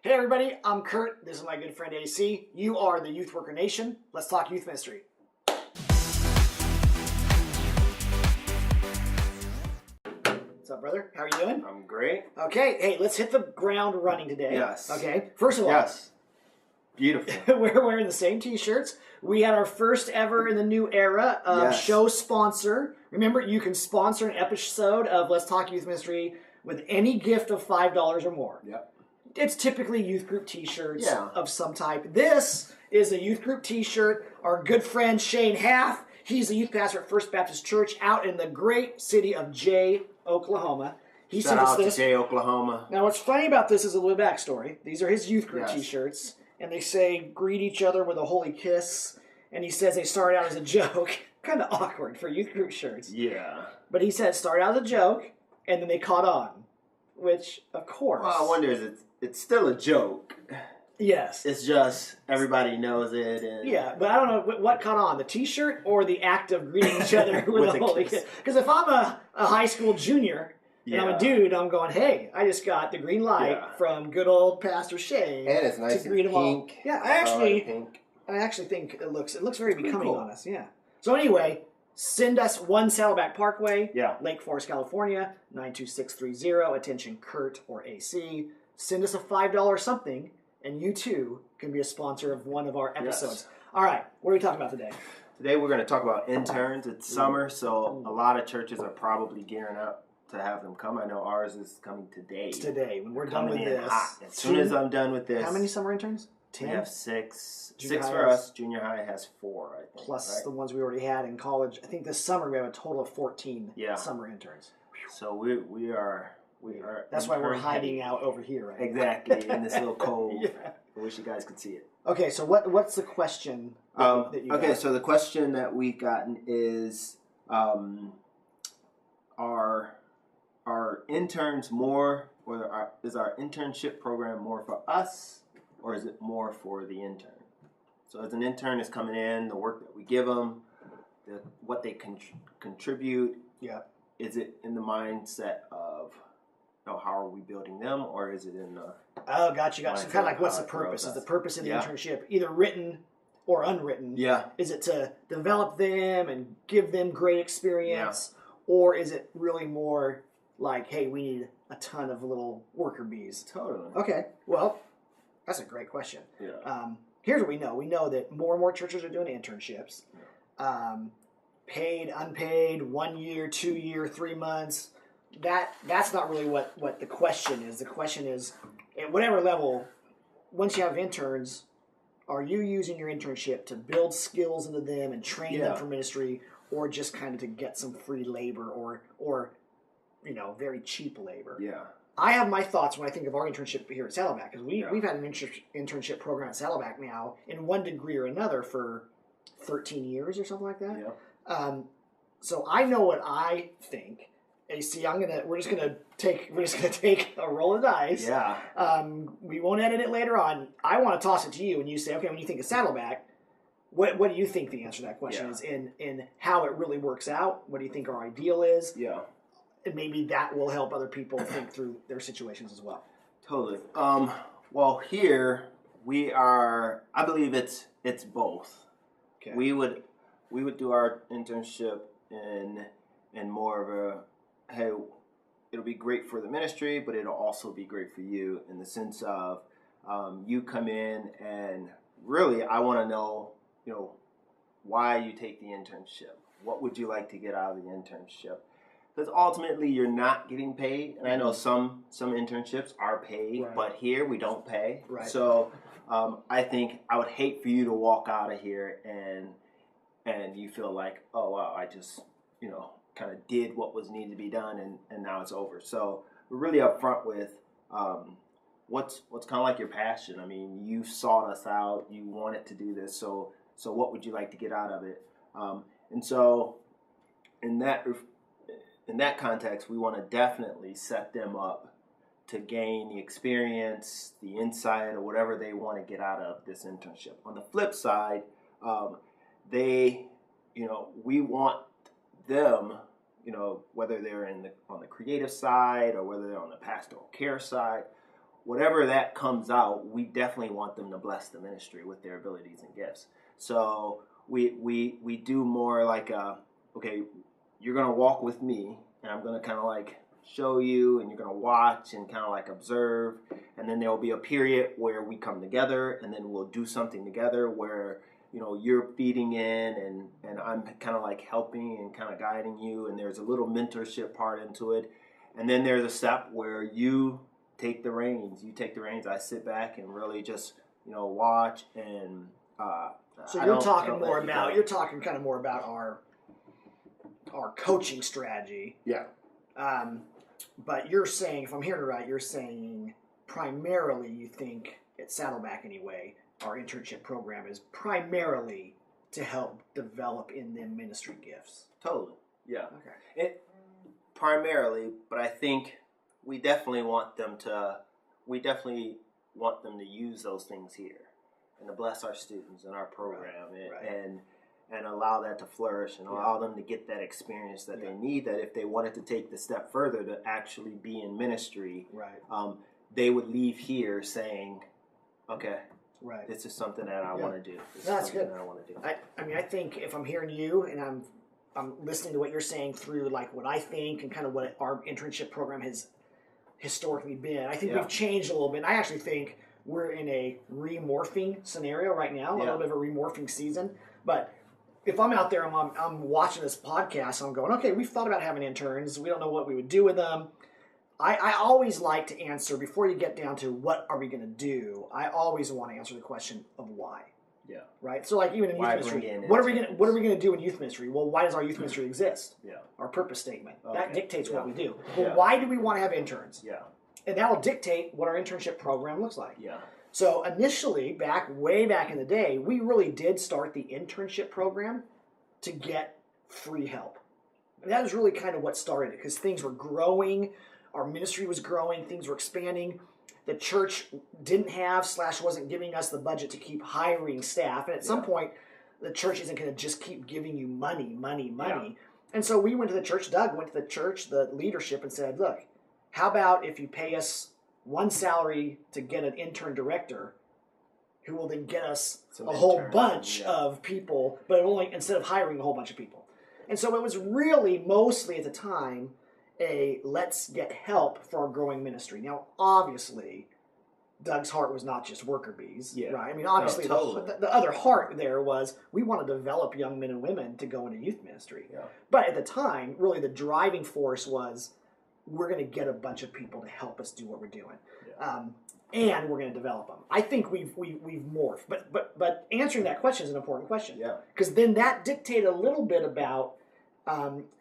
Hey everybody, I'm Kurt. This is my good friend AC. You are the Youth Worker Nation. Let's talk youth ministry. What's up, brother? How are you doing? I'm great. Okay, hey, let's hit the ground running today. Yes. Okay, first of all, Yes. Beautiful. we're wearing the same t-shirts. We had our first ever in the new era of Yes. show sponsor. Remember, you can sponsor an episode of Let's Talk Youth Ministry with any gift of $5 or more. Yep. It's typically youth group t-shirts Yeah. of some type. This is a youth group t-shirt. Our good friend Shane Half, he's the youth pastor at First Baptist Church out in the great city of Jay, Oklahoma. He Shout sent us out to this. Jay, Oklahoma. Now, what's funny about this is a little backstory. These are his youth group Yes. t-shirts, and they say, greet each other with a holy kiss. And he says they started out as a joke. Kind of awkward for youth group shirts. Yeah. But he said started out as a joke, and then they caught on. Which, of course. Well, I wonder, it's still a joke. Yes. It's just everybody knows it. And Yeah, but I don't know what caught on, the t-shirt or the act of greeting each other with With a a holy kiss. kiss. Because if I'm a high school junior and I'm a Yeah. dude, I'm going, hey, I just got the green light Yeah. from good old Pastor Shane. And it's nice to greet and them all. pink. Yeah, Pink. I actually think it looks very pretty becoming cool. on us. Yeah. So anyway, send us 1 Saddleback Parkway, Yeah. Lake Forest, California, 92630. Attention, Kurt or AC. Send us a $5 something, and you too can be a sponsor of one of our episodes. Yes. All right, what are we talking about today? Today we're going to talk about interns. It's summer, so a lot of churches are probably gearing up to have them come. I know ours is coming today. It's today when we're done Coming with in this. hot. As soon as I'm done with this. How many summer interns? We 10 have 6. Junior 6 high for has- us. Junior high has 4, I think. plus right? the ones we already had in college. I think this summer we have a total of 14 Yeah. summer interns. So we are. That's why we're intern hiding heavy. out over here, right? Exactly, in this little cove. Yeah. I wish you guys could see it. Okay, so what's the question that you Okay, got? so the question that we've gotten is, are interns more, or is our internship program more for us, or is it more for the intern? So as an intern is coming in, the work that we give them, what they contribute, Yeah. is it in the mindset of, how are we building them, or is it in the... Oh, gotcha. So Mindset kind of like of what's how the it grows purpose? Is us. the purpose of the Yeah. internship either written or unwritten? Yeah. Is it to develop them and give them great experience? Or is it really more like, hey, we need a ton of little worker bees? Totally. Okay, well, that's a great question. Yeah. Here's what we know. We know that more and more churches are doing internships. Paid, unpaid, 1 year, 2 year, 3 months. That's not really what the question is. The question is, at whatever level, once you have interns, are you using your internship to build skills into them and train them Yeah. for ministry, or just kind of to get some free labor or very cheap labor? Yeah. I have my thoughts when I think of our internship here at Saddleback, because Yeah. we've had an internship program at Saddleback now in one degree or another for 13 years or something like that. Yeah. So I know what I think. AC, we're just gonna take a roll of dice. Yeah. We won't edit it later on. I want to toss it to you, and you say, okay, when you think of Saddleback, what do you think the answer to that question Yeah. is in how it really works out? What do you think our ideal is? Yeah. And maybe that will help other people think through their situations as well. Totally. Well, here we are. I believe it's both. Okay. We would do our internship in more of a, hey, it'll be great for the ministry, but it'll also be great for you in the sense of you come in and really I want to know, why you take the internship. What would you like to get out of the internship? Because ultimately you're not getting paid, and I know some internships are paid, Right. but here we don't pay. Right. So I think I would hate for you to walk out of here and you feel like, oh wow, I just kind of did what was needed to be done, and now it's over. So we're really upfront with what's kind of like your passion. I mean, you sought us out, you wanted to do this, so what would you like to get out of it? And so in that context, we want to definitely set them up to gain the experience, the insight, or whatever they want to get out of this internship. On the flip side, we want them, whether they're on the creative side or whether they're on the pastoral care side, whatever that comes out, we definitely want them to bless the ministry with their abilities and gifts. So we do more like okay, you're gonna walk with me, and I'm gonna kind of like show you, and you're gonna watch and kind of like observe, and then there will be a period where we come together, and then we'll do something together where you're feeding in, and I'm kind of like helping and kind of guiding you, and there's a little mentorship part into it, and then there's a step where you take the reins. I sit back and really just watch and. So you're talking kind of more about our coaching strategy. Yeah. But you're saying, if I'm hearing it right, you're saying primarily you think at Saddleback anyway, our internship program is primarily to help develop in them ministry gifts. Totally. Yeah. Okay. Primarily, but I think we definitely want them to use those things here and to bless our students and our program and allow that to flourish and allow them to get that experience that they need, that if they wanted to take the step further to actually be in ministry, they would leave here saying, okay, this is something that I want to do. That's good. That I want to do. I mean, I think if I'm hearing you and I'm listening to what you're saying through like what I think and kind of what our internship program has historically been, I think we've changed a little bit. I actually think we're in a remorphing scenario right now, a little bit of a remorphing season. But if I'm out there, I'm watching this podcast, I'm going, okay, we've thought about having interns. We don't know what we would do with them. I always like to answer, before you get down to what are we going to do, I always want to answer the question of why. Yeah. Right? So like even in youth ministry, what are we going to do in youth ministry? Well, why does our youth ministry exist? Yeah. Our purpose statement. Okay. That dictates what we do. Well, why do we want to have interns? Yeah. And that will dictate what our internship program looks like. Yeah. So initially, way back in the day, we really did start the internship program to get free help. And that was really kind of what started it, because things were growing, our ministry was growing, things were expanding. The church didn't have / wasn't giving us the budget to keep hiring staff. And at some point, the church isn't going to just keep giving you money. Yeah. And so we went to the church, Doug went to the church, the leadership, and said, look, how about if you pay us one salary to get an intern director who will then get us a whole bunch of people, but only instead of hiring a whole bunch of people. And so it was really mostly at the time a let's get help for our growing ministry. Now, obviously, Doug's heart was not just worker bees, right? I mean, obviously, the other heart there was we want to develop young men and women to go into youth ministry. Yeah. But at the time, really the driving force was we're going to get a bunch of people to help us do what we're doing. Yeah. And we're going to develop them. I think we've morphed. But answering that question is an important question. Yeah. Because then that dictated a little bit about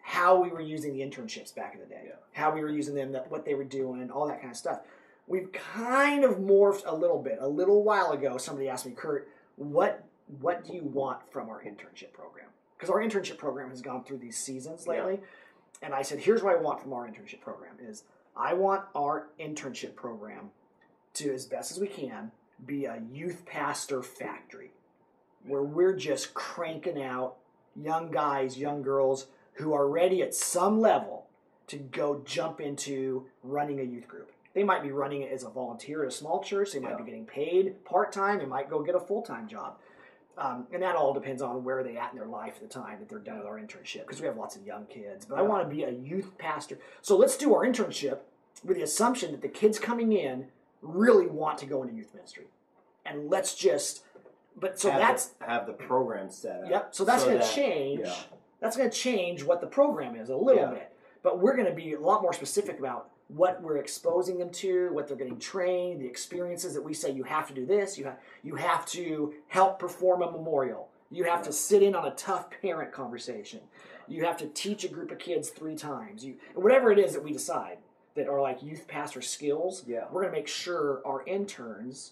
how we were using the internships back in the day. Yeah. How we were using them, what they were doing, all that kind of stuff. We've kind of morphed a little bit. A little while ago, somebody asked me, Kurt, what do you want from our internship program? Because our internship program has gone through these seasons lately. Yeah. And I said, here's what I want from our internship program is I want our internship program to, as best as we can, be a youth pastor factory where we're just cranking out young guys, young girls who are ready at some level to go jump into running a youth group. They might be running it as a volunteer at a small church. They might be getting paid part-time. They might go get a full-time job. And that all depends on where they're at in their life at the time that they're done with our internship, because we have lots of young kids. But I want to be a youth pastor. So let's do our internship with the assumption that the kids coming in really want to go into youth ministry. And let's just... But so have the program set up. Yep. So that's going to change. Yeah. That's going to change what the program is a little bit. But we're going to be a lot more specific about what we're exposing them to, what they're getting trained, the experiences that we say you have to do this, you have to help perform a memorial, you have to sit in on a tough parent conversation, you have to teach a group of kids 3 times, whatever it is that we decide that are like youth pastor skills, we're going to make sure our interns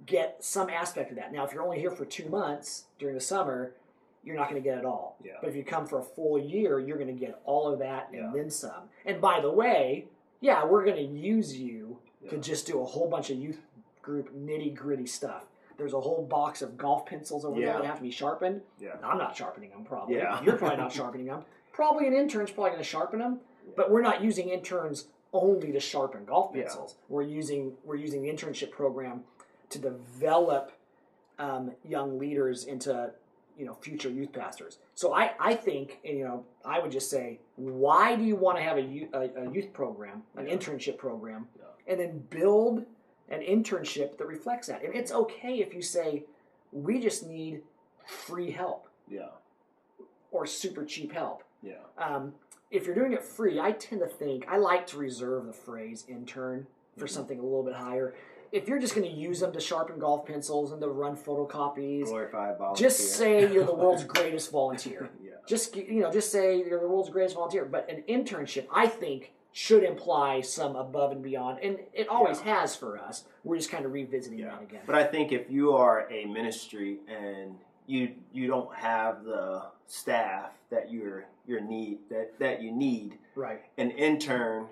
get some aspect of that. Now, if you're only here for 2 months during the summer, you're not going to get it all. Yeah. But if you come for a full year, you're going to get all of that and then some. And by the way, we're going to use you to just do a whole bunch of youth group nitty-gritty stuff. There's a whole box of golf pencils over there that have to be sharpened. Yeah. I'm not sharpening them, probably. Yeah. You're probably not sharpening them. Probably an intern's probably going to sharpen them, but we're not using interns only to sharpen golf pencils. We're using the internship program to develop young leaders into future youth pastors. So I think, and I would just say, why do you want to have a youth program, an internship program, and then build an internship that reflects that? And it's okay if you say, we just need free help, or super cheap help. If you're doing it free, I tend to think, I like to reserve the phrase intern for something a little bit higher. If you're just going to use them to sharpen golf pencils and to run photocopies, glorified volunteer. Just say you're the world's greatest volunteer. Just say you're the world's greatest volunteer. But an internship, I think, should imply some above and beyond, and it always has for us. We're just kind of revisiting that again. But I think if you are a ministry and you don't have the staff that you need, right? An intern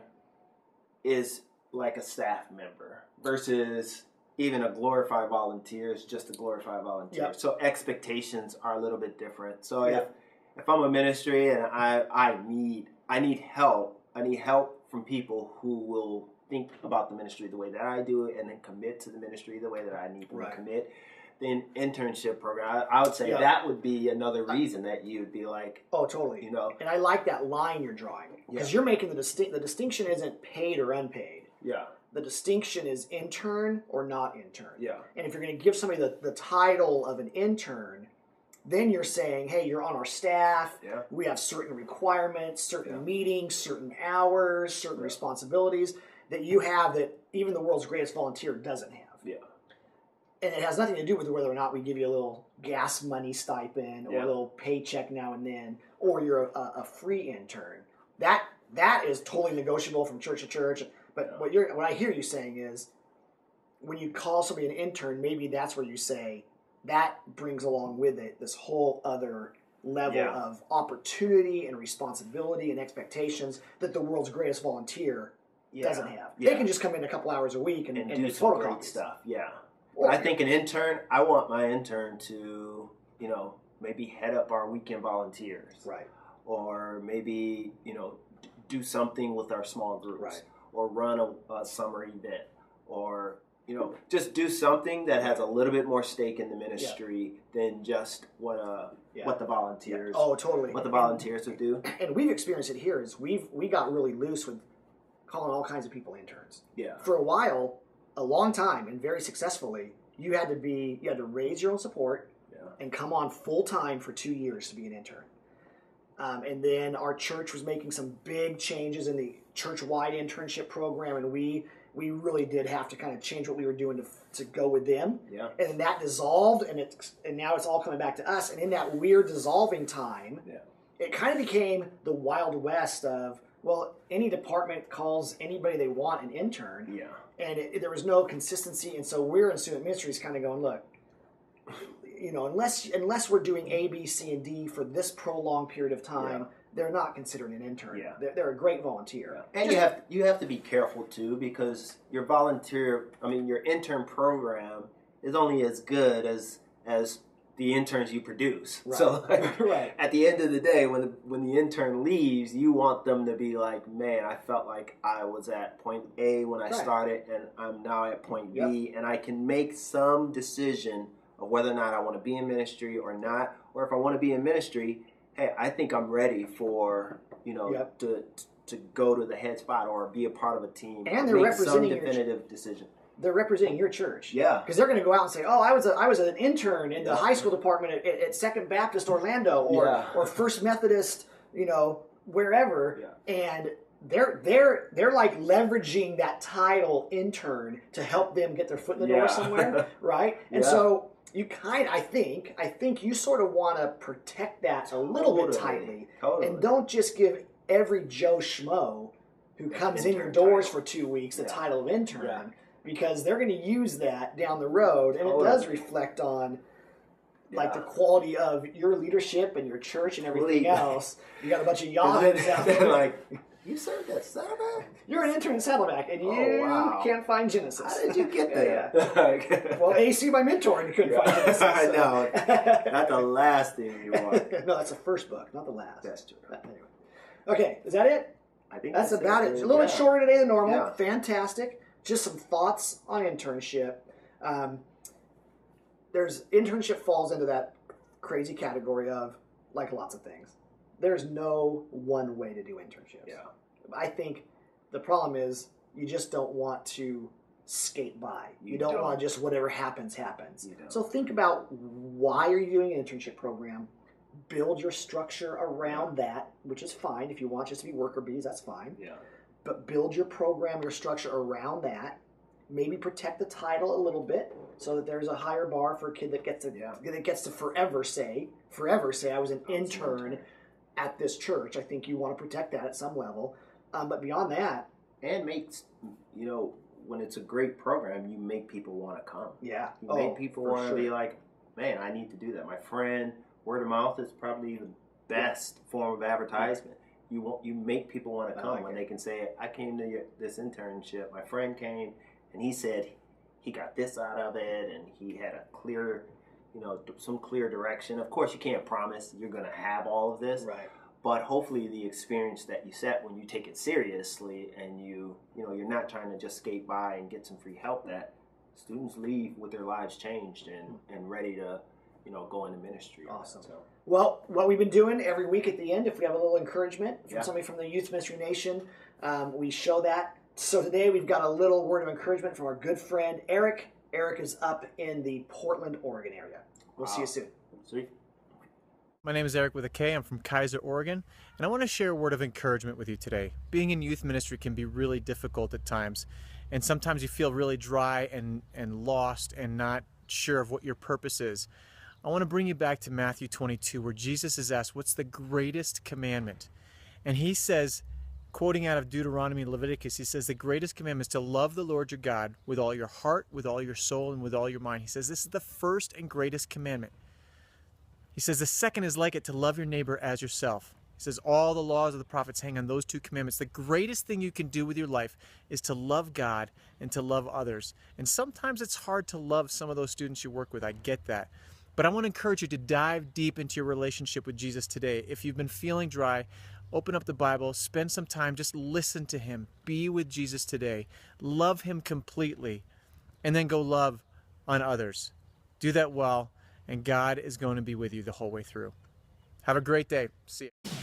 is like a staff member versus even a glorified volunteer is just a glorified volunteer. So expectations are a little bit different. So if I'm a ministry and I need help from people who will think about the ministry the way that I do and then commit to the ministry the way that I need them to commit. The internship program, I would say that would be another reason that you'd be like, oh, totally. And I like that line you're drawing because you're making the distinction isn't paid or unpaid. The distinction is intern or not intern. And if you're going to give somebody the title of an intern, then you're saying, hey, you're on our staff. We have certain requirements, certain meetings, certain hours, certain responsibilities that you have that even the world's greatest volunteer doesn't have. And it has nothing to do with whether or not we give you a little gas money stipend or a little paycheck now and then, or you're a free intern. That is totally negotiable from church to church. But what I hear you saying is, when you call somebody an intern, maybe that's where you say that brings along with it this whole other level of opportunity and responsibility and expectations that the world's greatest volunteer doesn't have. They can just come in a couple hours a week and do some great stuff. But I think an intern, I want my intern to, maybe head up our weekend volunteers. Or maybe, do something with our small groups. Or run a summer event. Or, just do something that has a little bit more stake in the ministry than just what the volunteers what the volunteers would do. And we've experienced it here is we got really loose with calling all kinds of people interns. For a while, a long time, and very successfully, you had to raise your own support and come on full time for 2 years to be an intern. And then our church was making some big changes in the church-wide internship program, and we really did have to kind of change what we were doing to go with them. And then that dissolved, and now it's all coming back to us. And in that weird dissolving time, it kind of became the Wild West of, well, any department calls anybody they want an intern. And there was no consistency, and so we're in student ministries kind of going, look, unless we're doing A, B, C, and D for this prolonged period of time, they're not considered an intern. They're a great volunteer. And you have to be careful too, because your intern program is only as good as the interns you produce. So at the end of the day, when the intern leaves, you want them to be like, man, I felt like I was at point A when I started, and I'm now at point B, and I can make some decision of whether or not I want to be in ministry or not, or if I want to be in ministry, hey, I think I'm ready for to go to the head spot or be a part of a team, and they're make representing some definitive decision. They're representing your church. Because they're going to go out and say, oh, I was an intern in the high school department at Second Baptist Orlando or First Methodist, wherever. And they're like leveraging that title intern to help them get their foot in the door somewhere, right? And so you I think you sort of want to protect that a little bit tightly. And don't just give every Joe Schmo who comes in your doors for 2 weeks the title of intern. Because they're going to use that down the road, and it does reflect on the quality of your leadership and your church and everything else. You got a bunch of yahoos out there. Like, you served at Saddleback? You're an intern at Saddleback, and you can't find Genesis. How did you get there? Well, AC, my mentor, and you couldn't find Genesis. I know. Not the last thing you want. No, that's the first book, not the last. That's true. Anyway. Okay, is that it? I think that's about it. A little bit shorter today than normal. Yeah. Fantastic. Just some thoughts on internship. Internship falls into that crazy category of like lots of things. There's no one way to do internships. Yeah. I think the problem is you just don't want to skate by. You don't want to just whatever happens, happens. So think about why are you doing an internship program? Build your structure around that, which is fine. If you want just to be worker bees, that's fine. Yeah. But build your program, your structure around that. Maybe protect the title a little bit so that there's a higher bar for a kid that gets to forever say I was an intern at this church. I think you want to protect that at some level. But beyond that, and makes when it's a great program, you make people want to come. Yeah, you make people want to be like, man, I need to do that. My friend, word of mouth is probably the best form of advertisement. You make people want to come when they can say, I came to this internship. My friend came and he said he got this out of it, and he had a clear, some clear direction. Of course, you can't promise you're going to have all of this, right? But hopefully, the experience that you set when you take it seriously, and you're not trying to just skate by and get some free help, that students leave with their lives changed and ready to, go into ministry. Awesome. Well, what we've been doing every week at the end, if we have a little encouragement from somebody from the Youth Ministry Nation, we show that. So today we've got a little word of encouragement from our good friend Eric. Eric is up in the Portland, Oregon area. We'll see you soon. Sweet. My name is Eric with a K. I'm from Kaiser, Oregon, and I want to share a word of encouragement with you today. Being in youth ministry can be really difficult at times, and sometimes you feel really dry and lost and not sure of what your purpose is. I want to bring you back to Matthew 22, where Jesus is asked, what's the greatest commandment? And he says, quoting out of Deuteronomy and Leviticus, he says, the greatest commandment is to love the Lord your God with all your heart, with all your soul, and with all your mind. He says, this is the first and greatest commandment. He says, the second is like it, to love your neighbor as yourself. He says, all the laws of the prophets hang on those two commandments. The greatest thing you can do with your life is to love God and to love others. And sometimes it's hard to love some of those students you work with. I get that. But I want to encourage you to dive deep into your relationship with Jesus today. If you've been feeling dry, open up the Bible, spend some time, just listen to him. Be with Jesus today. Love him completely, and then go love on others. Do that well, and God is going to be with you the whole way through. Have a great day. See you.